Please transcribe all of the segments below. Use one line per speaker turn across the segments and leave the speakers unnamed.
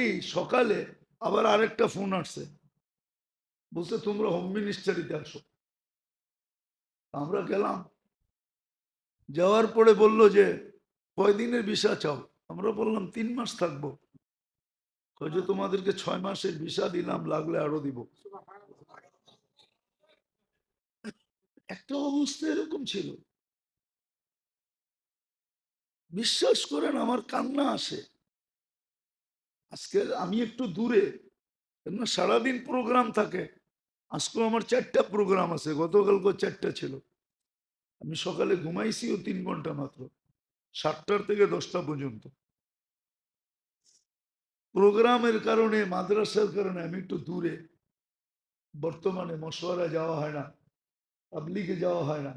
এই সকালে আবার আরেকটা ফোন আসছে, বলছে তোমরা হোম মিনিস্টারিতে আসো। আমরা গেলাম, যাওয়ার পরে বলল যে কয়দিনের ভিসা চাও? আমরা বললাম 3 মাস থাকবো। যে তোমাদেরকে 6 মাসের ভিসা দিলাম, লাগলে আরো দিব। একটা অবস্থা এরকম ছিল, বিশ্বাস করেন আমার কান্না আসে। আজকে আমি একটু দূরে, কেননা সারাদিন প্রোগ্রাম থাকে। আজকেও আমার 4টা প্রোগ্রাম আছে, গতকালকে 4টা ছিল। আমি সকালে ঘুমাইছিও 3 ঘন্টা মাত্র, 7টার থেকে 10টা পর্যন্ত। প্রোগ্রামের কারণে, মাদ্রাসার কারণে আমি একটু দূরে। বর্তমানে মশওয়ারা যাওয়া হয় না, তাবলিগে যাওয়া হয় না,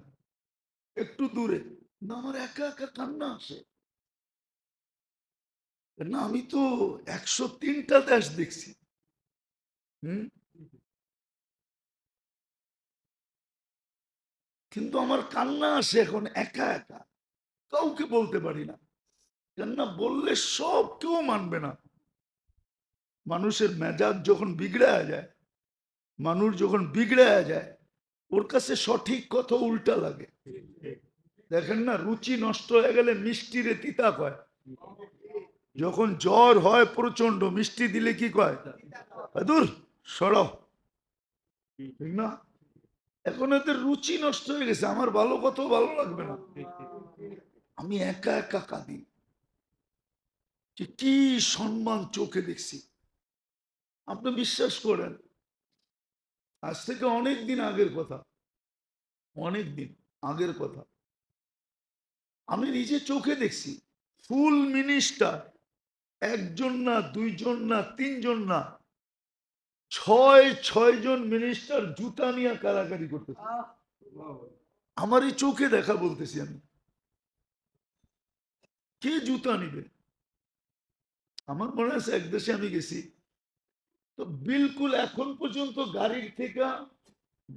একটু দূরে। না, আমার একা একা কান্না আসে। না, আমি তো 103টা দেশ দেখছি। হুম, কিন্তু আমার কান্না আসে এখন একা একা, কাউকে বলতে পারি না। কেননা বললে সব কেউ মানবে না। মানুষের মেজাজ যখন বিগড়ে যায়, মানুষ যখন বিগড়ে যায়, ওর কাছে সঠিক কথা উল্টা লাগে। দেখেন না, রুচি নষ্ট হয়ে গেলে মিষ্টিরে তিতা কয়। যখন জ্বর হয় প্রচন্ড, মিষ্টি দিলে কি কয়? দূর সরাও। ঠিক না? এখন এদের রুচি নষ্ট হয়ে গেছে, আমার ভালো কত ভালো লাগবে না। আমি একা একা কাঁদি যে কি সম্মান চোখে দেখছি। আপনি বিশ্বাস করেন, আজ থেকে অনেক দিন আগের কথা, অনেক দিন আগের কথা, আমি নিজে চোখে দেখছি ফুল মিনিস্টার, একজন না, দুইজন না, তিনজন না, 6 জন মিনিস্টার জুতা নিয়ে কারাকারি করতেছে। আমার এই চোখে দেখা বলতেছি আমি। কে জুতা নিবে? আমার মনে আছে এক দেশে আমি গেছি, তো বিলকুল এখন পর্যন্ত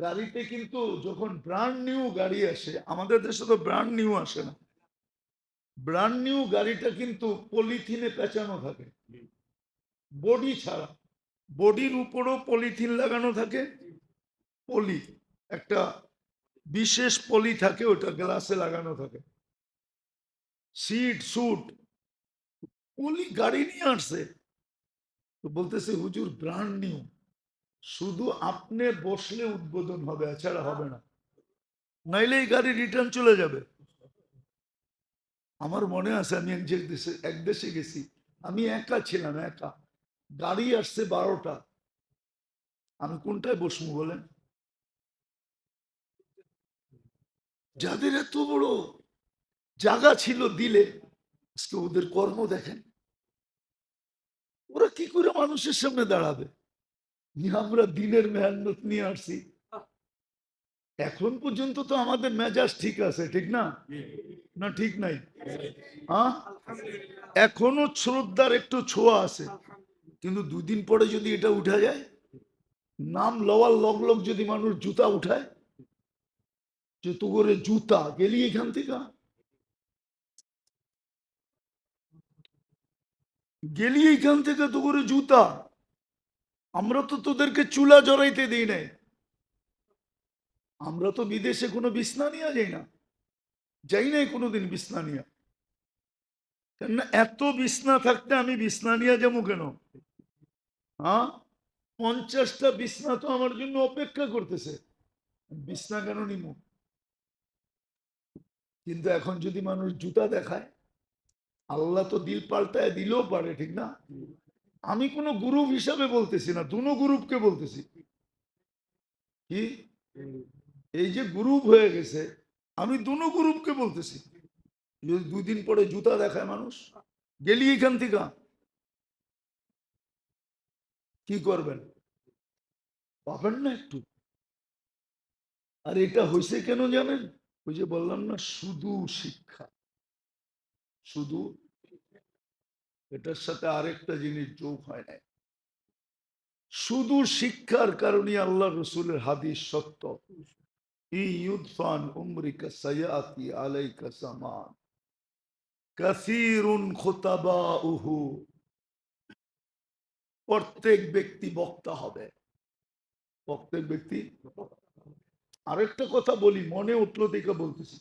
গাড়িতে কিন্তু যখন ব্র্যান্ড নিউ গাড়ি আসে, আমাদের দেশে তো ব্র্যান্ড নিউ আসে না, ব্র্যান্ড নিউ গাড়িটা কিন্তু পলিথিনে পেঁচানো থাকে, বডি ছাড়া। বডির উপরও পলিথিন লাগানো থাকে, পলি, একটা বিশেষ পলি থাকে, ওটা গ্লাসে লাগানো থাকে। সিট সুট পলি গাড়ি নিয়ে আসছে, তো বলতেছে হুজুর ব্র্যান্ড নিউ, শুধু আপনি বসলে উদ্বোধন হবে, এছাড়া হবে না, নাইলে এই গাড়ি রিটার্ন চলে যাবে। আমার মনে আছে আমি এক দেশে গেছি, আমি একা ছিলাম, একা। গাড়ি আসছে 12টা, আমি কোনটায় বসবো বলেন? যাদের এত বড় জায়গা ছিল দিলে, আজকে ওদের কর্ম দেখেন, ওরা কি করে মানুষের সামনে দাঁড়াবে? আমরা দিনের মেহনত নিয়ে আসছি, এখন পর্যন্ত তো আমাদের মেজাজ ঠিক আছে, ঠিক না? না ঠিক নাই? হ্যাঁ, এখনো শ্রদ্ধার একটু ছোঁয়া আছে। কিন্তু 2 দিন পরে যদি এটা উঠা যায়, নাম লওয়ার লগ লগ যদি মানুষ জুতা উঠায়, যে তো করে জুতা গেলি এখান থেকে, গেলি এখান থেকে তো করে জুতা। আমরা তো তোদেরকে চুলা জড়াইতে দিই নাই, আমরা তো বিদেশে কোনো বিছনা নিয়ে যাই না, যাই নাই কোনোদিন বিছনা নিয়ে। কেননা এত বিছনা থাকতে আমি বিছনা নিয়ে যাবো কেন? হ্যাঁ, 50টা বিছনা তো আমার জন্য অপেক্ষা করতেছে, বিছনা কেন নিব? কিন্তু এখন যদি মানুষ জুতা দেখায়, আল্লাহ তো দিল পাল্টায় দিলেও পারে, ঠিক না? আমি কোনো গ্রুপ হিসাবে বলতেছি না, দুনো গ্রুপকে বলতেছি। কি, এই যে গ্রুপ হয়ে গেছে, আমি দুনো গ্রুপকে বলতেছি, যদি 2 দিন পরে জুতা দেখায় মানুষ, গেলি এখান থেকে, কি করবেন? পাবেন না একটু? আর এটা হয়েছে কেন জানেন? ওই যে বললাম না, শুধু শিক্ষা, শুধু, এটার সাথে আরেকটা জিনিস যোগ হয় না। শুধু শিক্ষার কারণে আল্লাহ রসুলের হাদিস সত্য, ইউদফান উমরিকা সায়াতি আলাইকা সামান কাসীরুন খুতাবাউহু প্রত্যেক ব্যক্তি বক্তা হবে, প্রত্যেক ব্যক্তি। আরেকটা কথা বলি, মনে উঠলো দেখে বলতেছি,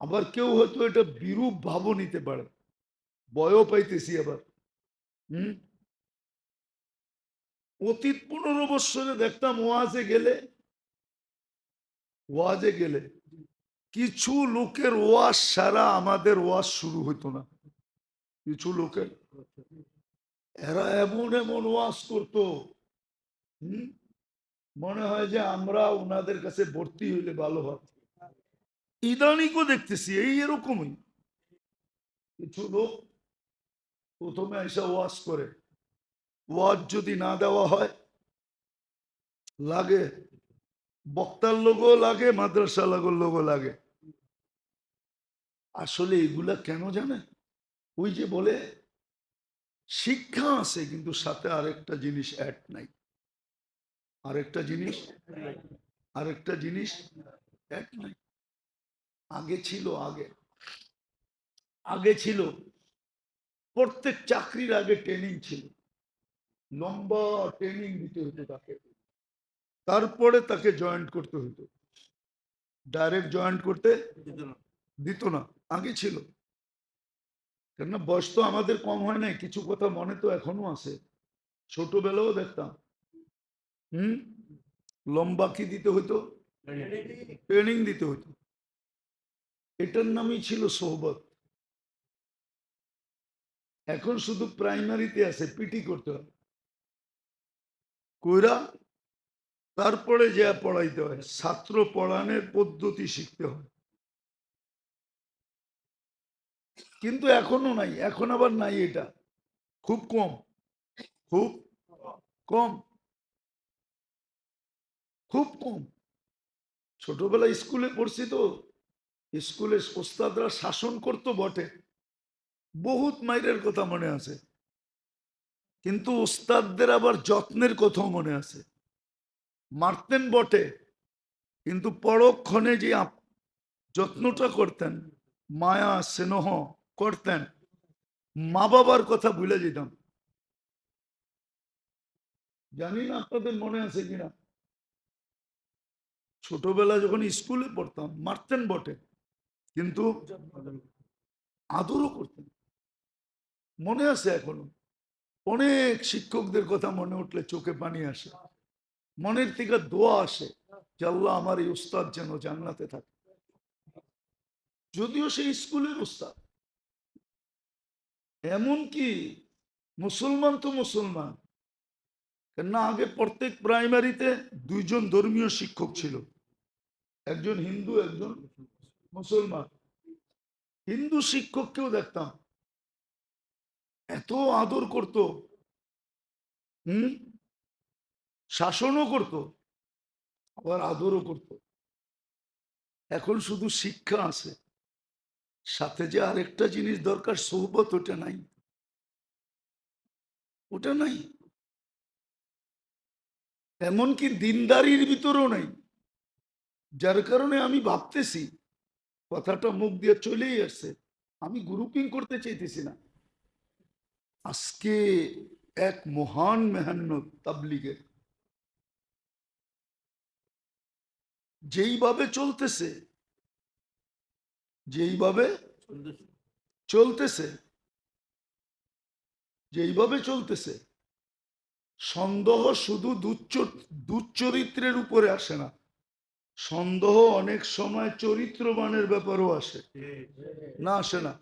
আবার কেউ হয়তো এটা বিরূপ ভাবও নিতে পারে, ভয়ও পাইতেছি আবার। হম অতীত 15 বৎসরে দেখতাম ওয়াজে গেলে কিছু লোকের ওয়াজ সারা আমাদের ওয়াজ শুরু হইতো না। কিছু লোকের এরা এমন এমন ওয়াজ করতো, হম মনে হয় যে আমরা ওনাদের কাছে ভর্তি হইলে ভালো হয়। ইদানিকও দেখতেছি এই এরকমই কিছু লোক প্রথমে এসে ওয়াজ করে, ওয়াজ যদি না দেওয়া হয় লাগে বক্তার লোগো লাগে, মাদ্রাসা লাগোর লোগো লাগে। আসলে এগুলা কেন জানে? ওই যে বলে শিক্ষা আছে কিন্তু সাথে আরেকটা জিনিস অ্যাড নাই, আরেকটা জিনিস অ্যাড নাই। আগে ছিল প্রত্যেক চাকরির আগে ট্রেনিং ছিল, লম্বা ট্রেনিং দিতে হতো তাকে, তারপরে তাকে জয়েন্ট করতে হতো। ডাইরেক্ট জয়েন্ট করতে দিত না, আগে ছিল। কেননা বয়স তো আমাদের কম হয় নাই, কিছু কথা মনে তো এখনো আছে, ছোটবেলাও দেখতাম। লম্বা কি দিতে হতো? ট্রেনিং দিতে হতো। এটার নামই ছিল সোহবত। এখন শুধু প্রাইমারিতে আছে, পিটি করতে হয়, কইরা তারপরে যা পড়াইতে হয়, ছাত্র পড়ানোর পদ্ধতি শিখতে হয়। কিন্তু এখনো নাই, এখন আবার নাই, এটা খুব কম, খুব কম, খুব কম। ছোটবেলায় স্কুলে পড়ছি তো, স্কুলে ওস্তাদরা শাসন করতো বটে, বহুত মাইরের কথা মনে আছে, কিন্তু ওস্তাদদের আবার যত্নের কথাও মনে আছে। মারতেন বটে, কিন্তু পরক্ষণে যে যত্নটা করতেন, মায়া স্নেহ করতেন, মা বাবার কথা ভুলে যেতাম। জানি না আপনাদের মনে আছে কিনা, ছোটবেলা যখন স্কুলে পড়তাম মারতেন বটে, কিন্তু আদরও করতেন। মনে আছে এখনো, অনেক শিক্ষকদের কথা মনে উঠলে চোখে পানি আসে, মনের থেকে দোয়া আসে যে আল্লাহ আমার এই উস্তাদ যেন জান্নাতে থাকে। যদিও সেই স্কুলের উস্তাদ, এমনকি মুসলমান তো মুসলমান, না আগে প্রত্যেক প্রাইমারিতে দুইজন ধর্মীয় শিক্ষক ছিল, একজন হিন্দু একজন মুসলমান। হিন্দু শিক্ষককেও দেখতাম এত আদর করত, শাসনও করত, আবার আদরও করত। এখন শুধু শিক্ষা আছে, সাথে যে আরেকটা জিনিস দরকার সোহবত, ওটা নাই, ওটা নাই। এমনকি দিনদারির ভিতরেও নাই, যার কারণে আমি ভাবতেছি, কথাটা মুখ দিয়ে চলেই আসছে, আমি গ্রুপিং করতে চাইতেছি না। আজকে এক মহান মেহান্নত তাবলিগের যেইভাবে চলতেছে, যেইভাবে চলতেছে, যেইভাবে চলতেছে, সন্দেহ শুধু দুচ্চরিত্রের উপরে আসে না, সন্দেহ অনেক সময় চরিত্রবানের ব্যাপারও আসে, না আসে না?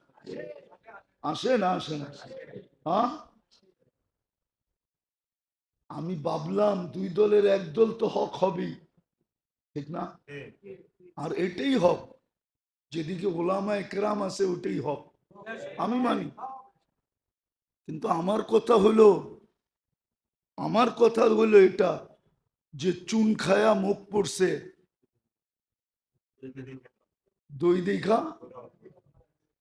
আসে না? আসে না? হ্যাঁ, আমি ভাবলাম দুই দলের এক দল তো হক হবেই, ঠিক না? আর এটাই হক, যেদিকে ওলামা একরাম আছে ওটাই হক, আমি মানি। কিন্তু আমার কথা হলো এটা, যে চুন খায়া মুখ পড়ছে, দই দেখা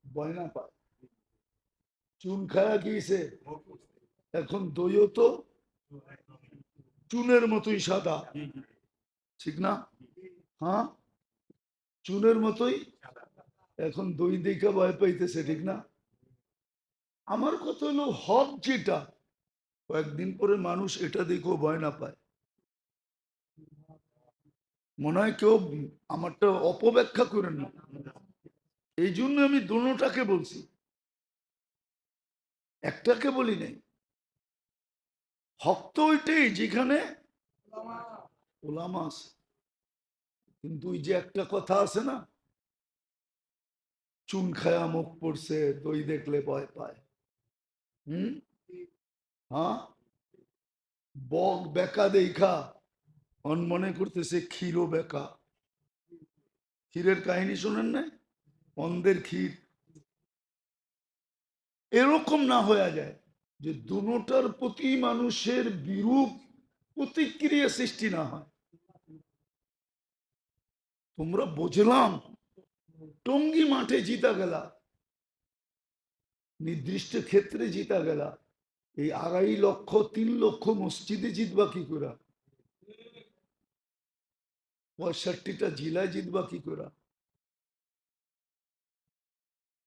বয়না পায়। চুন খায়া গিয়েছে, এখন দইও তো চুনের মতোই সাদা, ঠিক না? হ্যাঁ, চুনের মতোই, এখন দই দেখা ভয় পাইতেছে, ঠিক না? আমার কথা হলো হক যেটা, কয়েকদিন পরে মানুষ এটা দেখেও ভয় না পায়, মনে হয় কেউ আমারটা অপব্যাখ্যা করেন না। এই জন্য আমি দুটাকে বলছি, একটাকে বলি নাই। হক তো ওইটাই যেখানে ওলামা আছে। কিন্তু ওই যে একটা কথা আছে না, চুন খায়া মুখ পড়ছে দই দেখলে ভয় পায়। হুম, হ্যাঁ, বক বেকা দেখা মনে করতেছে ক্ষীরও বেকা। ক্ষীরের কাহিনী শোনেন না, অন্ধের ক্ষীর। এরকম না হয়ে যায় যে দুটার প্রতি মানুষের বিরূপ প্রতিক্রিয়া সৃষ্টি না হয়। তোমরা বুঝলাম টঙ্গী মাঠে জিতা গেলা, নির্দিষ্ট ক্ষেত্রে জিতা গেলা, এই 2.5 লক্ষ 3 লক্ষ মসজিদে জিতবা কি করে? 65টা জেলায় জিতবা কি করে?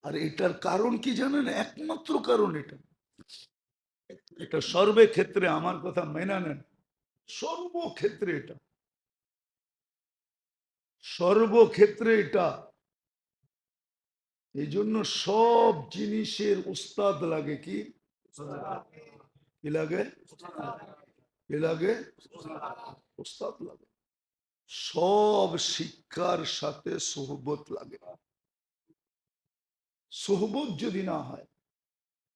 আর এটার কারণ কি জানেন? একমাত্র কারণ এটা সর্বক্ষেত্রে, আমার কথা মেনে নেন, সর্বক্ষেত্রে এটা, সর্বক্ষেত্রে এটা। এই জন্য সব জিনিসের উস্তাদ লাগে। কি কি লাগে? কি লাগে? উস্তাদ লাগে। সব শিক্ষার সাথে সোহবত লাগে। সোহবত যদি না হয়,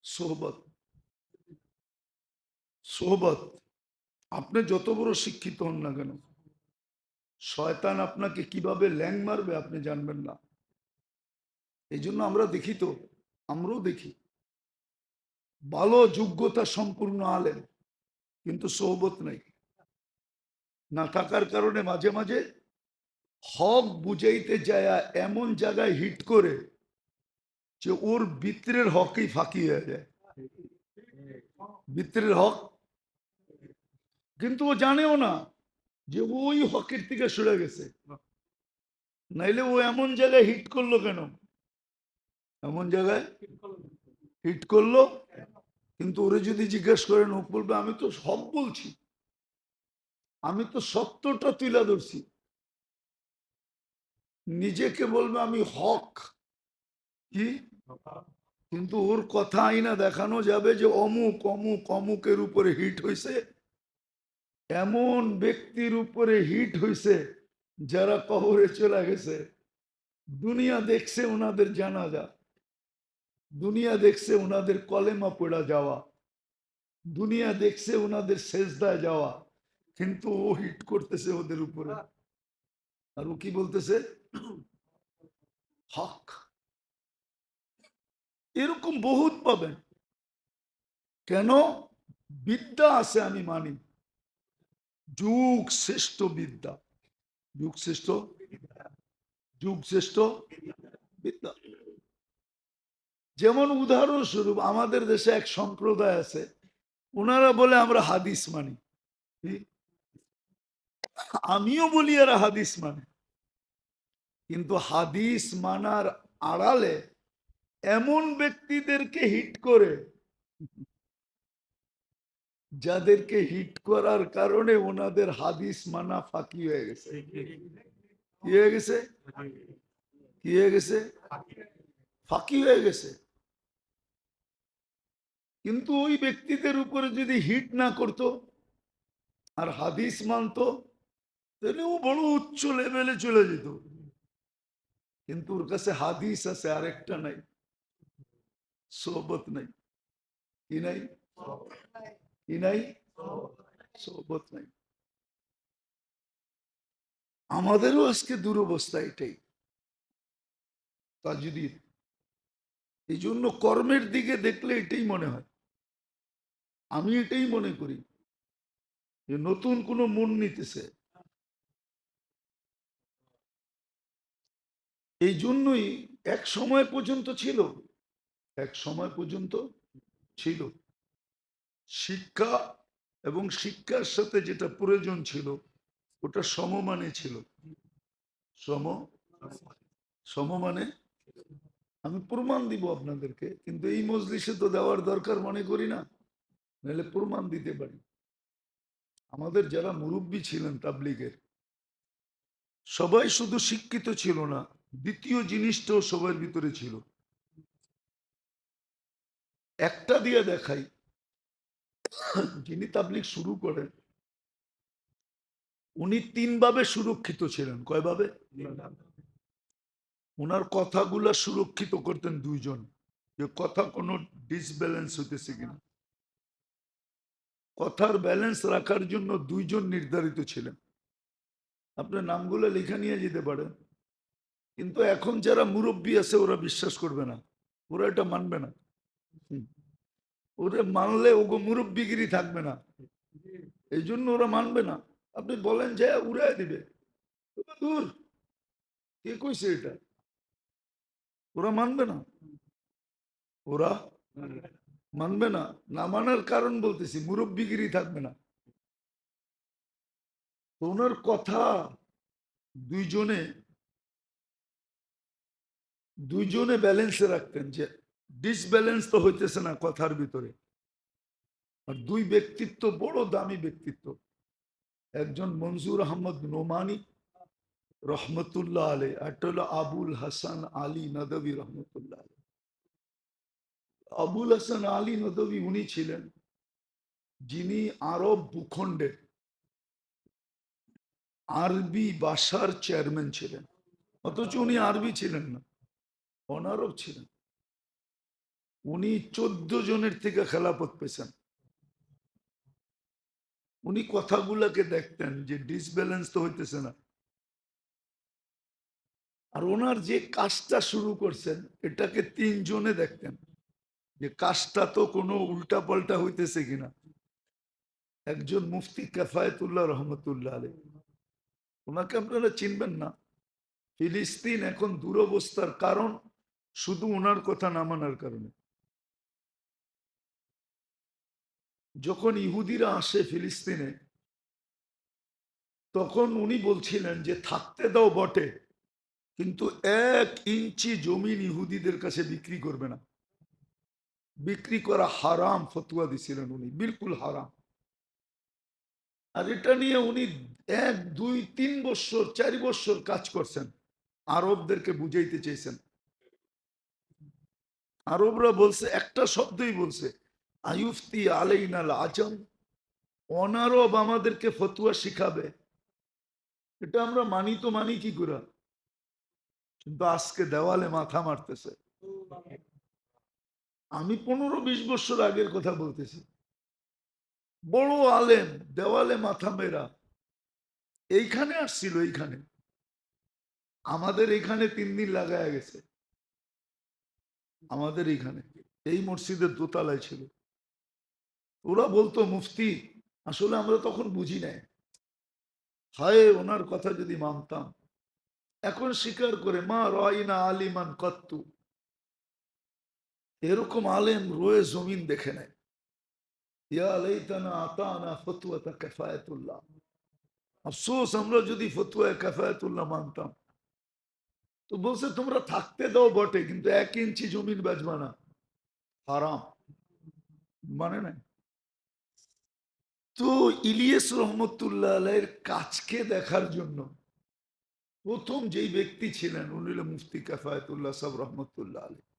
সোহবত, সোহবত, আপনি যত বড় শিক্ষিত হন না কেন, শয়তান আপনাকে কিভাবে ল্যাং মারবে আপনি জানবেন না। এই জন্য আমরা দেখি তো, আমরাও দেখি ভালো যোগ্যতা সম্পূর্ণ আলেম, কিন্তু সোহবত নেই, না থাকার কারণে মাঝে মাঝে হক বুঝাইতে যায় এমন জায়গায় হিট করে যে ওর ভিতরের হকই ফাঁকি হয়ে যায়, ভিতরের হক। কিন্তু ও জানেও না যে ওই হকের থেকে সরে গেছে, নাইলে ও এমন জায়গায় হিট করলো কেন? এমন জায়গায় হিট করলো, কিন্তু ওরে যদি জিজ্ঞেস করেন ও বলবে আমি তো হক বলছি, আমি তো সত্যটা তুলে ধরছি। নিজেকে বলবে আমি হক, কি? কিন্তু ওর কথা আইনা দেখানো যাবে যে অমুক অমুক অমুকের উপরে হিট হয়েছে, এমন ব্যক্তির উপরে হিট হয়েছে যারা কবরে চলে গেছে। দুনিয়া দেখছে ওনাদের জানাজা, দুনিয়া দেখছে ওনাদের কলেমা পড়া যাওয়া, দুনিয়া দেখছে ওনাদের সেজদায় যাওয়া, কিন্তু ও হিট করতেছে ওদের উপরে। আর ও কি বলতেছে? হক। এরকম বহুত পাবেন। কেন? বিদ্যা আছে, আমি মানি, যুগ শ্রেষ্ঠ বিদ্যা, যুগ শ্রেষ্ঠ, যুগ শ্রেষ্ঠ বিদ্যা। যেমন উদাহরণস্বরূপ আমাদের দেশে এক সম্প্রদায় আছে, ওনারা বলে আমরা হাদিস মানি। আমিও বলি এরা হাদিস মানে, কিন্তু হাদিস মানার আড়ালে এমন ব্যক্তিদেরকে হিট করে যাদেরকে হিট করার কারণে ওনাদের হাদিস মানা ফাঁকি হয়ে গেছে। কি হয়ে গেছে? কি হয়ে গেছে? ফাঁকি হয়ে গেছে। কিন্তু ওই ব্যক্তিদের উপরে যদি হিট না করতো আর হাদিস মানতো, তাহলে ও বড় উচ্চ লেভেলে চলে যেত। কিন্তু ওর কাছে হাদিস আছে, আরেকটা নাই, সোহবত নাই। কি নাই? কি নাই? সোহবত নাই। আমাদেরও আজকে দুরবস্থা এটাই, তাজদীদ। এই জন্য কর্মের দিকে দেখলে এটাই মনে হয়, আমি এটাই মনে করি যে নতুন কোনো মন নিতেছে। এই জন্যই এক সময় পর্যন্ত ছিল, এক সময় পর্যন্ত ছিল শিক্ষা, এবং শিক্ষার সাথে যেটা প্রয়োজন ছিল ওটা সমমানে ছিল। সম সমমানে, আমি প্রমাণ দিব আপনাদেরকে, কিন্তু এই মজলিসে তো দেওয়ার দরকার মনে করি না। নাহলে প্রমাণ দিতে পারি। আমাদের যারা মুরব্বী ছিলেন তাবলিগের, সবাই শুধু শিক্ষিত ছিল না, দ্বিতীয় জিনিসটাও সবার ভিতরে ছিল। একটা দিয়ে দেখাই, যিনি তাবলিগ শুরু করেন উনি 3 ভাবে সুরক্ষিত ছিলেন। কয় ভাবে? ওনার কথাগুলা সুরক্ষিত করতেন 2 জন, যে কথা কোনো ডিসব্যালেন্স হইতেছে কিনা। কথার ব্যালেন্স রাখার জন্য 2 জন নির্ধারিত ছিলেন। আপনার নামগুলো লেখা নিয়ে যেতে পারেন, কিন্তু এখন যারা মুরব্বী আছে ওরা বিশ্বাস করবে না, ওরা এটা মানবে না। ওরা মানলে ওগো মুরব্বীগিরি থাকবে না, এই জন্য ওরা মানবে না। আপনি বলেন যে উড়াই দিবে, দূর, কে কইছে এটা? ওরা মানবে না, ওরা মানবে না। না মানার কারণ বলতেছি, মুরব্বীগিরি থাকবে না। ওনার কথা দুইজনে দুইজনে ব্যালেন্সে রাখতেন, যে ডিসব্যালেন্স তো হইতেছে না কথার ভিতরে। আর 2 ব্যক্তিত্ব, বড় দামি ব্যক্তিত্ব। একজন মনজুর আহমদ নোমানি রহমতুল্লাহ আলাই, একটা হলো আবুল হাসান আলী নদভী রহমতুল্লাহ আলাই। আবুল হাসান আলী নদভী উনি ছিলেন যিনি আরব ভূখণ্ডে আরবি ভাষার চেয়ারম্যান ছিলেন, অথচ উনি আরবি ছিলেন না, অনারব ছিলেন। উনি 14 জনের থেকে খেলাফত পেয়েছেন। উনি কথাগুলাকে দেখতেন যে ডিসব্যালেন্স তো হইতেছে না। আর ওনার যে কাজটা শুরু করছেন এটাকে 3 জনে দেখতেন, যে কাজটা তো কোনো উল্টা পাল্টা হইতেছে কিনা। একজন মুফতি কাফায়েতুল্লাহ রহমতুল্লাহ আলী, ওনাকে আপনারা চিনবেন না। ফিলিস্তিন এখন দুরবস্থার কারণ শুধু ওনার কথা না মানার কারণে। যখন ইহুদিরা আসে ফিলিস্তিনে, তখন উনি বলছিলেন যে থাকতে দাও বটে, কিন্তু 1 ইঞ্চি জমিন ইহুদিদের কাছে বিক্রি করবে না। বিক্রি করা হারাম ফতোয়া দিছিলেন উনি, বিলকুল হারাম। আর এটা নিয়ে উনি 1, 2, 3 বছর 4 বছর কাজ করছেন, আরবদেরকে বুঝাইতে চেয়েছেন। আরবরা বলছে, একটা শব্দই বলছে, আয়ুফতি আলাইনাল আজম, অনারব আমাদেরকে ফতুয়া শিখাবে। এটা আমরা মানি তো মানি কি করে, কিন্তু আজকে দেওয়ালে মাথা মারতেছে। আমি 15-20 বছর আগের কথা বলতেছি। বড় আলেম, দেওয়ালে মাথা মেরা। এইখানে আসছিল, এইখানে আমাদের এখানে 3 দিন লাগায় গেছে। আমাদের এইখানে এই মসজিদের দোতলায় ছিল। ওরা বলতো মুফতি, আসলে আমরা তখন বুঝি নাই, হায় ওনার কথা যদি মানতাম। এখন স্বীকার করে, মা রাইনা আলিমান কত্তু, এরকম আলেম রয়ে জমিন দেখে নেয়। ইয়া লাইতানা আতানা ফতওয়াতা কাফায়াতুল্লাহ, আফসোস আমরা যদি ফতোয়া কাফায়াতুল্লাহ মানতাম। তো বলছে তোমরা থাকতে দাও বটে, কিন্তু 1 ইঞ্চি জমিন বেচবা না, হারাম। মানে না। তো ইলিয়াস রহমতুল্লাহ আলাইহির কাজকে দেখার জন্য প্রথম যেই ব্যক্তি ছিলেন উনি হলেন মুফতি কাফায়েতুল্লাহ সাহেব রহমতুল্লাহ আলাইহি।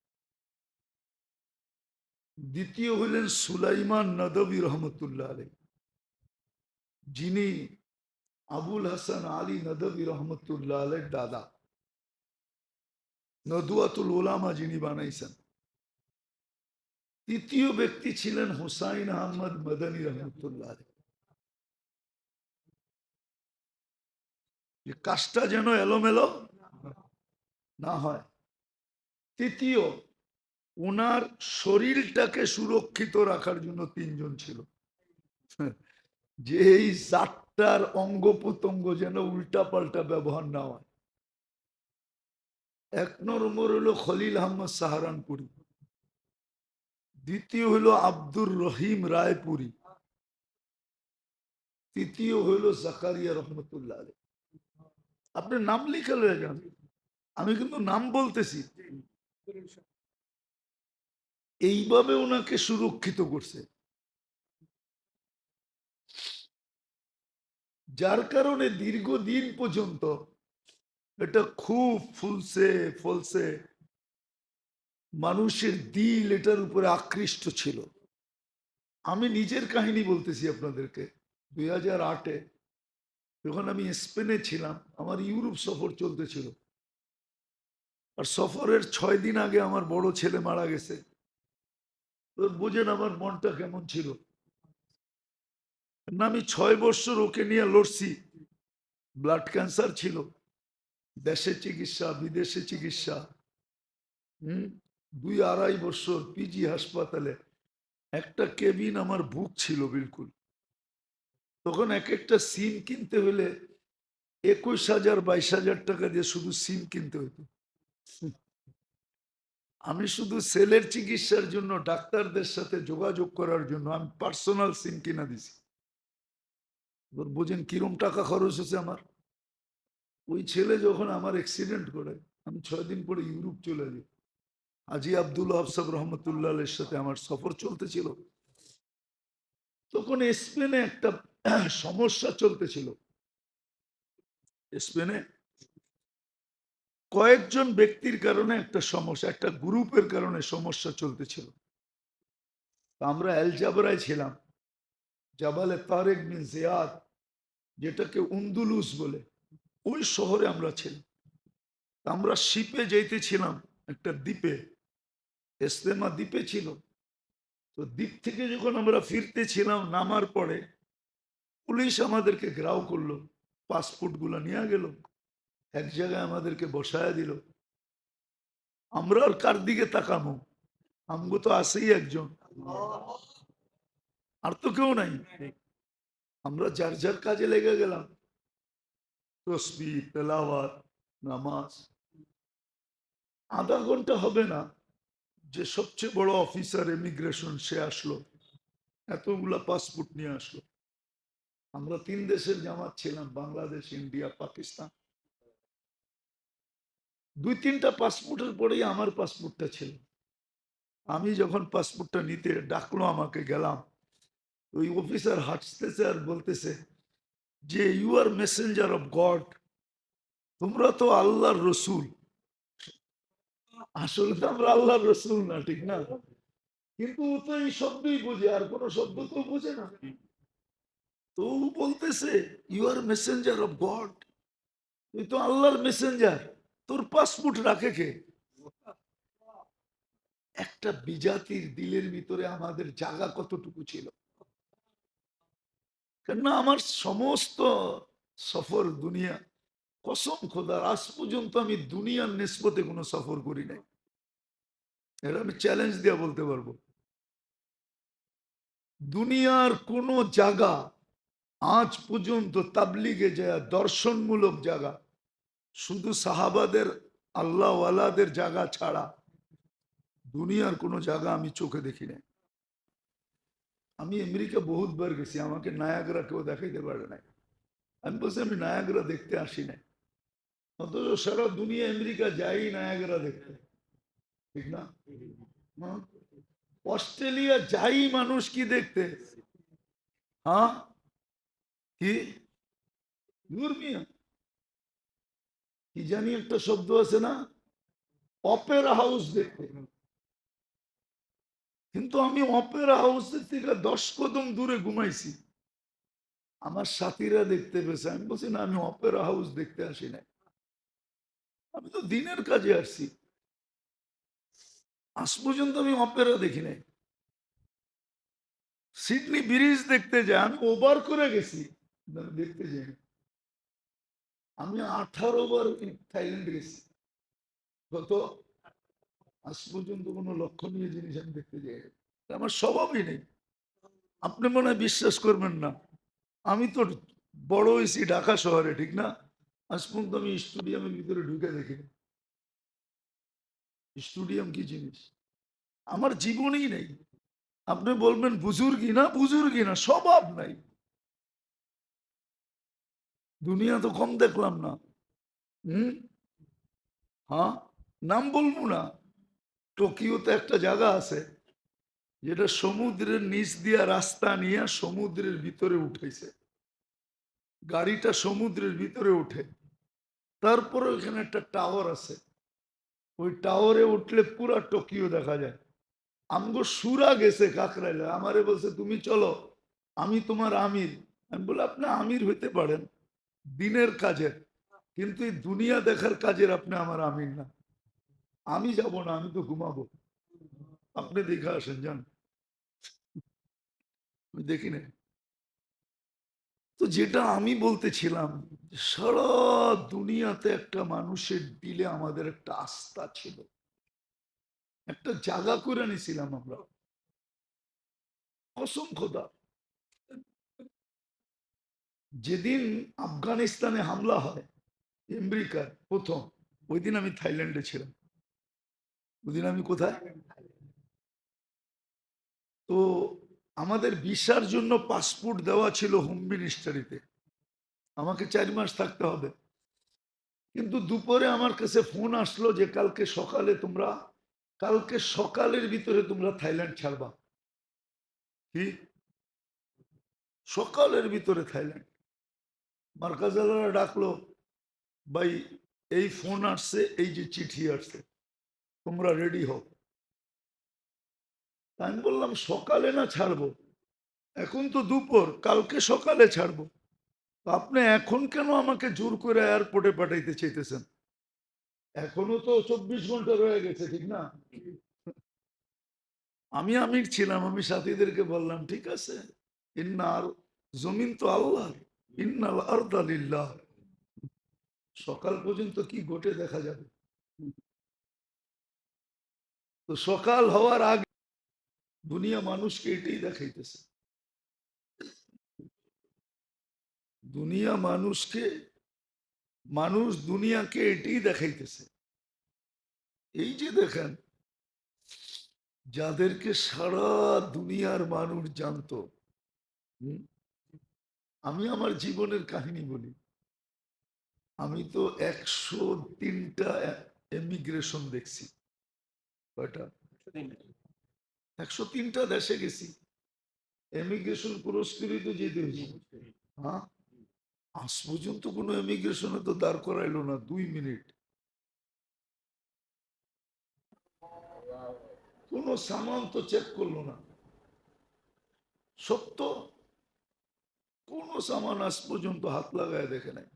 দ্বিতীয় হলেন সুলাইমান নদভী রহমতুল্লাহ আলাইহি, যিনি আবুল হাসান আলী নদভী রহমতুল্লাহ আলাইহির দাদা। নদওয়াতুল উলামা যিনি বানাইছেন। তৃতীয় ব্যক্তি ছিলেন হুসাইন আহমদ মদনী রহমতুল্লাহ আলাইহি। যে কাজটা যেন এলোমেলো না হয়। তৃতীয়, ওনার শরীরটাকে সুরক্ষিত রাখার জন্য 3 জন ছিল, যে এই 4টার অঙ্গ প্রত্যঙ্গ যেন উল্টা পাল্টা ব্যবহার না হয়। 1 নম্বর হলো খলিল আহমদ সাহারানপুরি, দ্বিতীয় হলো আব্দুর রহিম রায়পুরি, তৃতীয় হলো জাকারিয়া রহমতুল্লাহ আলাইহি। আপনি নাম লিখে লয়ে যান, আমি কিন্তু নাম বলতেছি। এইভাবে ওনাকে সুরক্ষিত করছে। যার কারণে দীর্ঘদিন পর্যন্ত এটা খুব ফুলছে ফলছে, মানুষের দিল এটার উপরে আকৃষ্ট ছিল। আমি নিজের কাহিনী বলতেছি আপনাদেরকে। 2008-এ যখন আমি স্পেনে ছিলাম, আমার ইউরোপ সফর চলতেছিল, আর সফরের 6 দিন আগে আমার বড় ছেলে মারা গেছে। তো বুঝেন আমার মনটা কেমন ছিল। না, আমি 6 বছর ওকে নিয়ে লড়ছি। ব্লাড ক্যান্সার ছিল, দেশে চিকিৎসা বিদেশে চিকিৎসা, 2-2.5 বছর পিজি হাসপাতালে। একটা কেবিন আমার বুক ছিল বিলকুল। তখন এক একটা সিম কিনতে হলে 21,000 22,000 টাকা দিয়ে শুধু সিম কিনতে হতো। আমি শুধু সেলের চিকিৎসার জন্য ডাক্তারদের সাথে যোগাযোগ করার জন্য আমি পার্সোনাল সিম কিনা দিছি। এবার বুঝেন কিরম টাকা খরচ হয়েছে আমার। ওই ছেলে যখন আমার অ্যাক্সিডেন্ট করে, আমি 6 দিন পরে ইউরোপ চলে যাই। হাজি আব্দুল হাফসাব রহমতুল্লাহ এর সাথে আমার সফর চলতেছিল। তখন স্পেনে একটা সমস্যা চলতেছিল। স্পেনে কয়েকজন ব্যক্তির কারণে একটা সমস্যা, একটা গ্রুপের কারণে সমস্যা চলতেছিল। আমরা এল জাবরায় ছিলাম, জাবালে তারেক বিন জিয়াদ, যেটাকে উন্দুলুস বলে, ওই শহরে আমরা ছিলাম। আমরা শিপে যাইতেছিলাম একটা দ্বীপে, এস্তেমা দ্বীপে ছিল। তো দ্বীপ থেকে যখন আমরা ফিরতেছিলাম, নামার পরে পুলিশ আমাদেরকে ঘেরাও করলো, পাসপোর্ট গুলা নিয়ে গেল, এক জায়গায় আমাদেরকে বসায় দিল। আমরা আর কার দিকে তাকামো, আমগো তো আছেই একজন, আর তো কেউ নাই। আমরা যার যার কাজে লেগে গেলাম, তসবিহ তেলাওয়াত নামাজ। আধা ঘন্টা হবে না যে সবচেয়ে বড় অফিসার ইমিগ্রেশন সে আসলো, এতগুলা পাসপোর্ট নিয়ে আসলো। আমরা 3 দেশের জামাত ছিলাম, বাংলাদেশ ইন্ডিয়া পাকিস্তান। 2-3টা পাসপোর্টের পরেই আমার পাসপোর্টটা ছিল। আমি যখন পাসপোর্টটা নিতে ডাকলো আমাকে, গেলাম, ওই অফিসার হাসতেছে আর বলতেছে যে you are messenger of God, তোমরা তো আল্লাহর রসুল। আসলে তো আমরা আল্লাহর রসুল না, ঠিক না? কিন্তু ও তো এই শব্দই বোঝে, আর কোন শব্দ তো বোঝে না। তো ও বলতেছে you are messenger of God, তুই তো আল্লাহর মেসেঞ্জার, তোর পাসপোর্ট রাখে কে? একটা বিজাতির দিলের ভিতরে আমাদের জায়গা কতটুকু ছিল। কেননা আমার সমস্ত সফর দুনিয়া, কসম খোদার, আজ পর্যন্ত আমি দুনিয়ার নিসবতে কোনো সফর করি নাই। এটা আমি চ্যালেঞ্জ দিয়ে বলতে পারবো। দুনিয়ার কোন জায়গা আজ পর্যন্ত তাবলিগে যায় দর্শনমূলক জায়গা, শুধু সাহাবাদের আল্লাহওয়ালাদের জায়গা ছাড়া দুনিয়ার কোনো জায়গা আমি চোখে দেখি নাই। আমি আমেরিকা বহুতবার গেছি, আমাকে নায়াগ্রা কেউ দেখাইতে পারে নাই। আমি বলছি আমি নায়াগ্রা দেখতে আসি নাই, অথচ সারা দুনিয়া আমেরিকা যাই নায়াগ্রা দেখতে, ঠিক না? হ্যাঁ? অস্ট্রেলিয়া যাই মানুষ কি দেখতে, হ্যাঁ কি ধর্মীয় কি জানি একটা শব্দ আছে না, অপেরা হাউস দেখতে। কিন্তু আমি অপেরা হাউসের থেকে 10 কদম দূরে ঘুমাইছি, আমার সাথীরা দেখতে পেয়েছে। আমি বলছি না, আমি অপেরা হাউস দেখতে আসি না, আমি তো দিনের কাজে আসছি। আজ পর্যন্ত আমি অপেরা দেখি নাই। সিডনি ব্রিজ দেখতে যাই, আমি ওভার করে গেছি, দেখতে যাই। আমি 18 বার থাইল্যান্ড গেছি, কত আজ পর্যন্ত কোনো লক্ষণীয় জিনিস আমি দেখতে যাই, আমার স্বভাবই নেই। আপনি মনে হয় বিশ্বাস করবেন না, আমি তো বড় হয়েছি ঢাকা শহরে, ঠিক না? আজ পর্যন্ত আমি স্টেডিয়ামের ভিতরে ঢুকে দেখি। স্টেডিয়াম কি জিনিস আমার জীবনেই নেই। আপনি বলবেন বুজুর্গি না, বুজুর্গি না, স্বভাব নাই। দুনিয়া তো কম দেখলাম না। হুম, হ্যাঁ, নাম বলবো না। টোকিওতে একটা জায়গা আছে যেটা সমুদ্রের নিচ দিয়া রাস্তা নিয়ে সমুদ্রের ভিতরে উঠেছে। গাড়িটা সমুদ্রের ভিতরে উঠে, তারপরে ওইখানে একটা টাওয়ার আছে, ওই টাওয়ারে উঠলে পুরা টোকিও দেখা যায়। আমগো সুরা গেছে কাকরাইলে, আমারে বলছে তুমি চলো, আমি তোমার আমির। আমি বলে আপনি আমির হইতে পারেন দিনের কাজের, কিন্তু এই দুনিয়া দেখার কাজের আপনি আমার আমির না। আমি যাব না, আমি তো ঘুমাবো, আপনি দেখে আসেন, যান। আমি দেখি না। তো যেটা আমি বলতেছিলাম, সারা দুনিয়াতে একটা মানুষের দিলে আমাদের একটা আস্থা ছিল, একটা জায়গা করে নিছিলাম আমরা। অসংখ্যতা। যেদিন আফগানিস্তানে হামলা হয় আমেরিকার প্রথম, ওই দিন আমি থাইল্যান্ডে ছিলাম। ওই দিন আমি কোথায়, তো আমাদের ভিসার জন্য পাসপোর্ট দেওয়া ছিল হোম মিনিস্ট্রিতে, আমাকে 4 মাস থাকতে হবে। কিন্তু দুপুরে আমার কাছে ফোন আসলো যে কালকে সকালের ভিতরে তোমরা থাইল্যান্ড ছাড়বা। কি সকালের ভিতরে থাইল্যান্ড? মার্কাজালারা ডাকলো, ভাই এই ফোন আসছে, এই যে চিঠি আসছে, তোমরা রেডি হও। আমি বললাম সকালে না ছাড়বো, এখন তো দুপুর, কালকে সকালে ছাড়বো। তো আপনি এখন কেন আমাকে জোর করে এয়ারপোর্টে পাঠাইতে চাইতেছেন? এখনো তো 24 ঘন্টা রয়ে গেছে, ঠিক না? আমি আমির ছিলাম, আমি সাথীদেরকে বললাম ঠিক আছে, ইন্নার জমিন তো আল্লাহ, ইন্নাল আরদা লিল্লাহ, সকাল পর্যন্ত কি ঘটে দেখা যাবে। তো সকাল হওয়ার আগে দুনিয়া মানুষকে এটাই দেখাইতেছে, দুনিয়া মানুষকে, মানুষ দুনিয়াকে এটাই দেখাইতেছে। এই যে দেখেন, যাদেরকে সারা দুনিয়ার মানুষ জানতো। হুম, আমি আমার জীবনের কাহিনী বলি, আমি তো 103টা এমিগ্রেশন দেখছি। কয়টা? 103টা দেশে গেছি, এমিগ্রেশন পুরস্কৃত যেতে হয়েছে। হ্যাঁ, আজ পর্যন্ত কোনো এমিগ্রেশনে তো দাঁড় করাইলো না 2 মিনিট, কোনো সামান তো চেক করলো না। সত্য, কোনো সামান আজ পর্যন্ত হাত লাগায় দেখে নাই,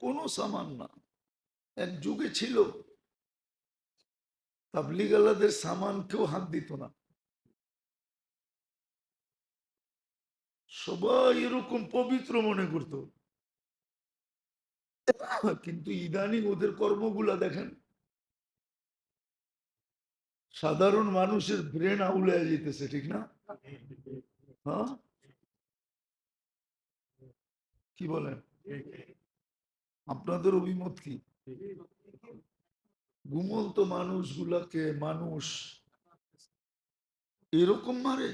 কোনো সামান না। এক যুগে ছিল তাবলিগালাদের সামান কেউ হাত দিত না, সবাই এরকম পবিত্র মনে করত। কিন্তু ইদানিং ওদের কর্মগুলা দেখেন, সাধারণ মানুষের ব্রেন আউলায় যেতেছে, ঠিক না? হ্যাঁ, কি বলেন, আপনাদের অভিমত কি? ঘুমন্ত মানুষগুলাকে মানুষ এরকম মারে,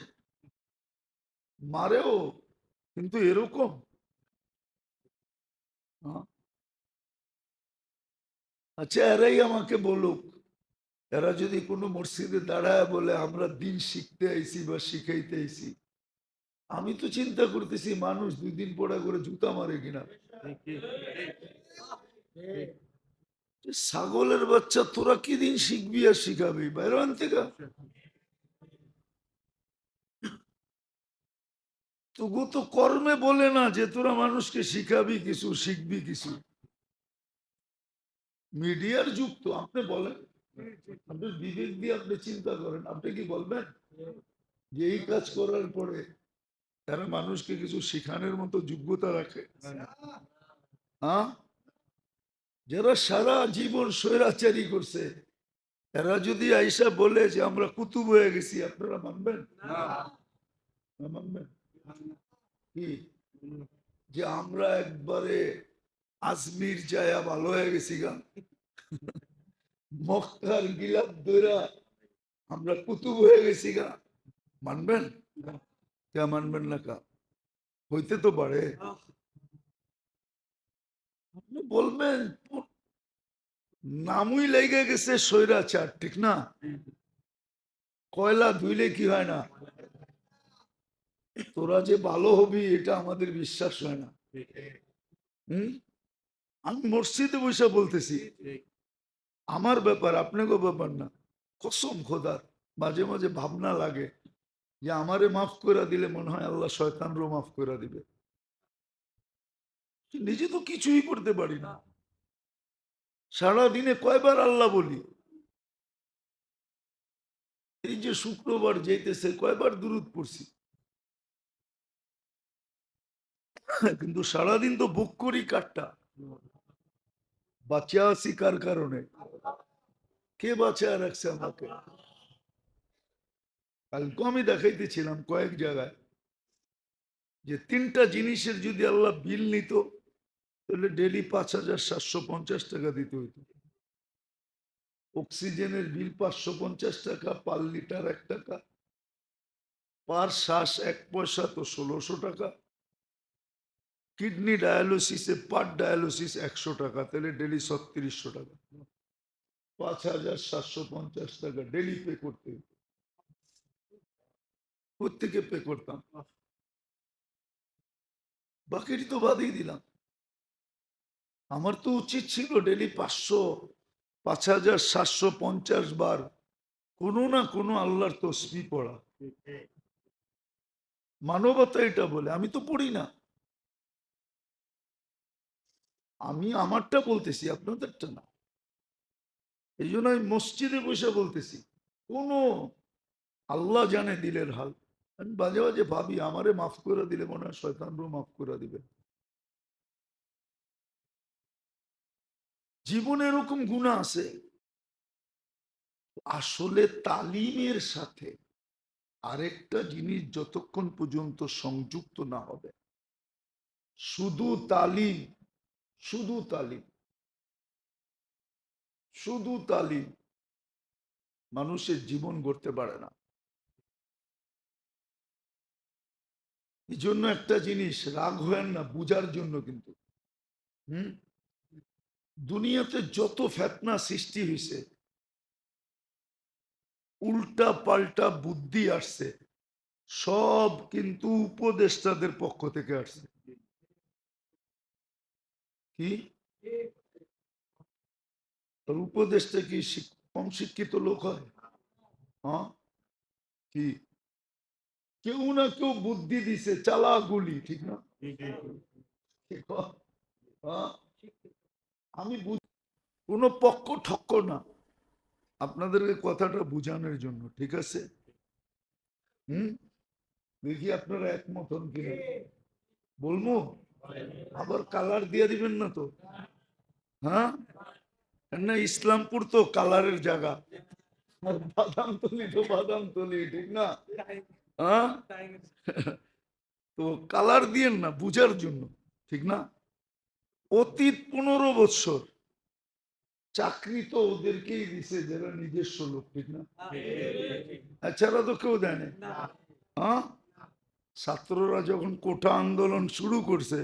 মারেও, কিন্তু এরকম। হ্যাঁ? আচ্ছা, এরাই আমাকে বলুক, এরা যদি কোনো মসজিদে দাঁড়ায় বলে আমরা দিন শিখতে আইছি বা শিখাইতে আইছি, আমি তো চিন্তা করতেছি মানুষ 2 দিন পড়া করে জুতা মারে কিনা। ছাগলের বাচ্চা, তোরা কি দিন শিখবি আর শিখাবি, বাইরে থেকে। তবু তো কর্মে বলে না যে তোরা মানুষকে শিখাবি কিছু, শিখবি কিছু। মিডিয়ার যুগ তো, আপনি বলেন, আপনি বিবেক দিয়ে আপনি চিন্তা করেন, আপনি কি বলবেন যে এই কাজ করার পরে তারা মানুষকে কিছু শিখানোর মতো যোগ্যতা রাখে? হ্যাঁ, যারা সারা জীবন স্বৈরাচারী করছে, এরা যদি আইসা বলে যে আমরা কুতুব হয়ে গেছি, আপনারা মানবেন? মানবেন কি যে আমরা একবারে আজমির যায়া ভালো হয়ে গেছি গা, মক্কার গিলাপ দইরা আমরা কুতুব হয়ে গেছি গা? মানবেন? কে মানবেন না কা? হইতে তো পারে। আপনি বলবেন নামই লেগে গেছে স্বৈরাচার, ঠিক না? কয়লা ধুইলে কি হয় না? তোরা যে ভালো হবি এটা আমাদের বিশ্বাস হয় না। হুম, আমি মসজিদে বসে বলতেছি আমার ব্যাপার, আপনাকে ব্যাপার না। কসম খোদার মাঝে মাঝে ভাবনা লাগে যে আমারে মাফ করে দিলে মনে হয় আল্লাহ শয়তানরও মাফ করে দিবে। নিজে তো কিছুই করতে পারি না। সারাদিনে কয়বার আল্লাহ বলি? এই যে শুক্রবার যেতেছে কয়বার দুরূদ পড়ছি, কিন্তু সারাদিন তো বুক করি কাটটা। বাঁচা আছি কার কারণে? কে বাঁচা রাখছে আমাকে? কালকে আমি দেখাইতেছিলাম কয়েক জায়গায় যে 3টা জিনিসের যদি আল্লাহ বিল নিত তাহলে ডেলি 5,750 টাকা দিতে হইতো। অক্সিজেনের বিল 550 টাকা, পার লিটার 1 টাকা, পার শ্বাস 1 পয়সা তো 1600 টাকা, কিডনি ডায়ালিসিসে পার ডায়ালিসিস 100 টাকা, তাহলে ডেলি 3600 টাকা, 5,750 টাকা ডেলি পে করতে হতো। প্রত্যেকে পে করতাম, বাকিটি তো বাদই দিলাম। আমার তো উচিত ছিল ডেলি 5,750 বার কোনো না কোনো আল্লাহর তসবিহ পড়া। মানবতা এটা বলে, আমি তো পড়ি না। আমি আমারটা বলতেছি, আপনাদেরটা না। এই জন্য আমি মসজিদে বসে বলতেছি, কোন আল্লাহ জানে দিলের হাল। আমি বাজে বাজে ভাবি আমারে মাফ করে দিলে মনে হয় শয়তানরও মাফ করে দিবে। জীবনে এরকম গুনাহ আছে। আসলে তালিমের সাথে আরেকটা জিনিস যতক্ষণ পর্যন্ত সংযুক্ত না হবে, শুধু তালিম, শুধু তালিম, শুধু তালিম মানুষের জীবন গড়তে পারে না। এই জন্য একটা জিনিস, রাগ হয়েন না, বুঝার জন্য কিন্তু। হুম, দুনিয়াতে যত ফেতনা সৃষ্টি হয়েছে, উল্টা পাল্টা বুদ্ধি আসছে, সব কিন্তু উপদেষ্টাদের পক্ষ থেকে আসছে। কি উপদেষ্টা কি কম শিক্ষিত লোক হয়? হ্যাঁ, কি কেউ না কেউ বুদ্ধি দিছে, চালা গুলি, ঠিক না? হ্যাঁ, আমি কোন পক্ষ ঠক্ক না, আপনাদেরকে কথাটা বুঝানোর জন্য, ঠিক আছে? হুম, দেখি আপনারা একমত হন কিনা। বলবো আবার কালার দিয়ে দিবেন না তো? হ্যাঁ, না ইসলামপুর তো কালারের জায়গা, আর বাদামতলি তো বাদামতলি, ঠিক না? হ্যাঁ, তো কালার দিয়েন না, বুঝার জন্য, ঠিক না? অতীত 15 বৎসর চাকরি তো ওদেরকেই দিছে যারা নিজস্ব লোক, ঠিক না? এছাড়া তো কেউ দেয় না। হ্যাঁ, ছাত্ররা যখন কোটা আন্দোলন শুরু করছে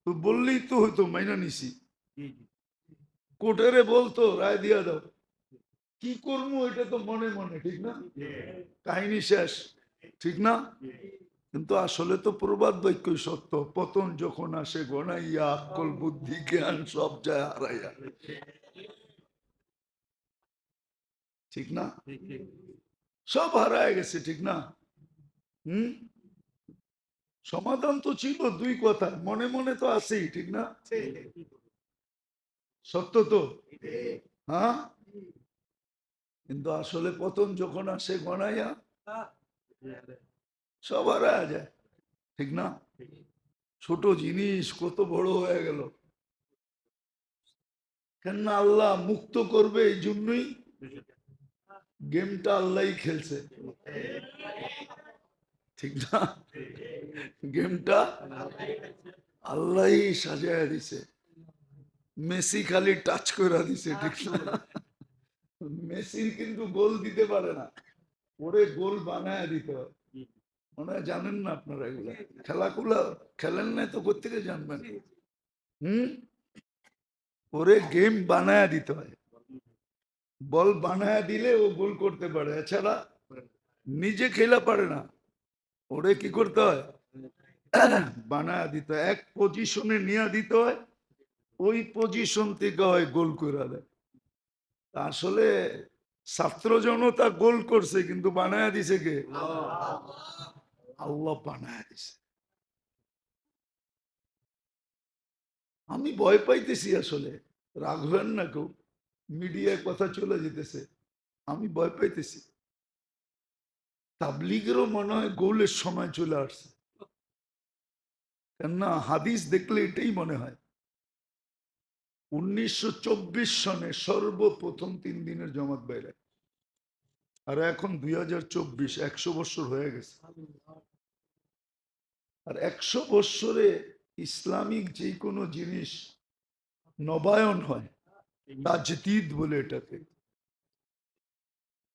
তো বললেই তো হয়তো মাইনা নিছি, কোর্টারে বলতো রায় দিয়া দাও, কি করবো এটা তো মনে মনে, ঠিক না? কাহিনী শেষ, ঠিক না? কিন্তু আসলে তো প্রবাদ বাক্যই সত্য, পতন যখন আসে গনাইয়া, আক্কল বুদ্ধি জ্ঞান সব যায় হারাইয়া, ঠিক না? সব হারায় গেছে, ঠিক না? হুম, সমাধান তো ছিল 2 কথা, মনে মনে তো আছেই, ঠিক না? সত্য তো? হ্যাঁ, কিন্তু আসলে পতন যখন আসে গনাইয়া, সব হারায় যায়, ঠিক না? ছোট জিনিস কত বড় হয়ে গেল, কেন আল্লাহ মুক্ত করবে এই জন্যই গেমটা আল্লাহই খেলছে, ঠিক না? গেমটা আল্লাহই সাজায় দিছে, মেসি খালি টাচ করে দিছে, ঠিক না? মেসির কিন্তু গোল দিতে পারে না, ওরে গোল বানায় দিতে হয়। মনে হয় জানেন না আপনারা, এগুলা খেলাগুলা খেলেন না তো কোত্থেকে জানবেন? হুম, ওরে গেম বানায় দিতে হয়, বল বানায় দিলে ও গোল করতে পারে, এছাড়া নিজে খেলা পারে না। ওরে কি করতে হয়? বানায় দিত হয়, এক পজিশনে নিয়ে দিত হয়, ওই পজিশন থেকে হয় গোল করে দেয়। আসলে ছাত্র জনতা গোল করছে, কিন্তু বানায় দিছে কে? আল্লাহ বানায় দিছে। আমি ভয় পাইতেছি আসলে, রাখবেন না কেউ, মিডিয়ায় কথা চলে যেতেছে, আমি ভয় পাইতেছি। তাবলিগেরও মনে হয় গোলের সময় চলে আসছে, কেননা হাদিস দেখলে এটাই মনে হয়। 1924 সনে সর্বপ্রথম 3 দিনের জমাত বাইরে, আর এখন 2024, 100 বছর হয়ে গেছে। আর 100 বছরে ইসলামিক যে কোনো জিনিস নবায়ন হয়, তাজদীদ বলে এটাকে,